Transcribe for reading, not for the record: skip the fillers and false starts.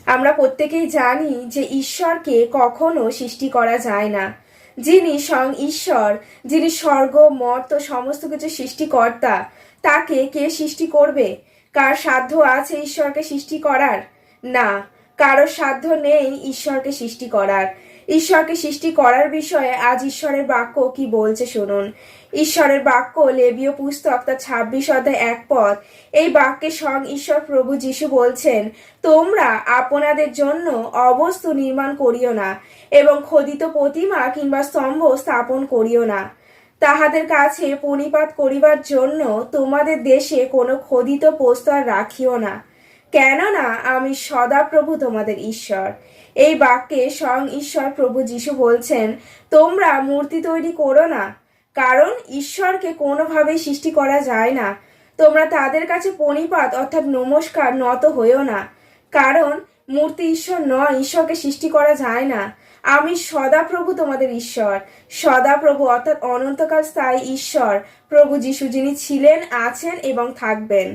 আমরা প্রত্যেকেই জানি যে ঈশ্বরকে কখনো সৃষ্টি করা যায় না। যিনি স্বয়ং ঈশ্বর, যিনি স্বর্গ মর্ত সমস্ত কিছু সৃষ্টিকর্তা, তাকে কে সৃষ্টি করবে? কার সাধ্য আছে ঈশ্বরকে সৃষ্টি করার? না, কারোর সাধ্য নেই ঈশ্বরকে সৃষ্টি করার। ঈশ্বরকে সৃষ্টি করার বিষয়ে আজ ঈশ্বরের বাক্য কি বলছে শুনুন। ঈশ্বরের বাক্য লেবীয় পুস্তক তার 26 অধ্যায় 1 পদ। এই বাক্যে স্বয়ং ঈশ্বর প্রভু যিশু বলছেন, তোমরা আপনাদের জন্য অবস্তু নির্মাণ করিও না এবং খোদিত প্রতিমা কিংবা স্তম্ভ স্থাপন করিও না। তাহাদের কাছে পরিপাত করিবার জন্য তোমাদের দেশে কোনো খোদিত প্রস্তর রাখিও না, কেননা আমি সদাপ্রভু তোমাদের ঈশ্বর। এই বাক্যে স্বয়ং ঈশ্বর প্রভু যিশু বলছেন, তোমরা মূর্তি তৈরি করো না, কারণ ঈশ্বরকে কোনোভাবেই সৃষ্টি করা যায় না। তোমরা তাদের কাছে পরিপাত অর্থাৎ নমস্কার নত হইও না, কারণ মূর্তি ঈশ্বর নয়, ঈশ্বরকে সৃষ্টি করা যায় না। আমি সদাপ্রভু তোমাদের ঈশ্বর। সদাপ্রভু অর্থাৎ অনন্তকাল স্থায়ী ঈশ্বর প্রভু যিশু, যিনি ছিলেন, আছেন এবং থাকবেন।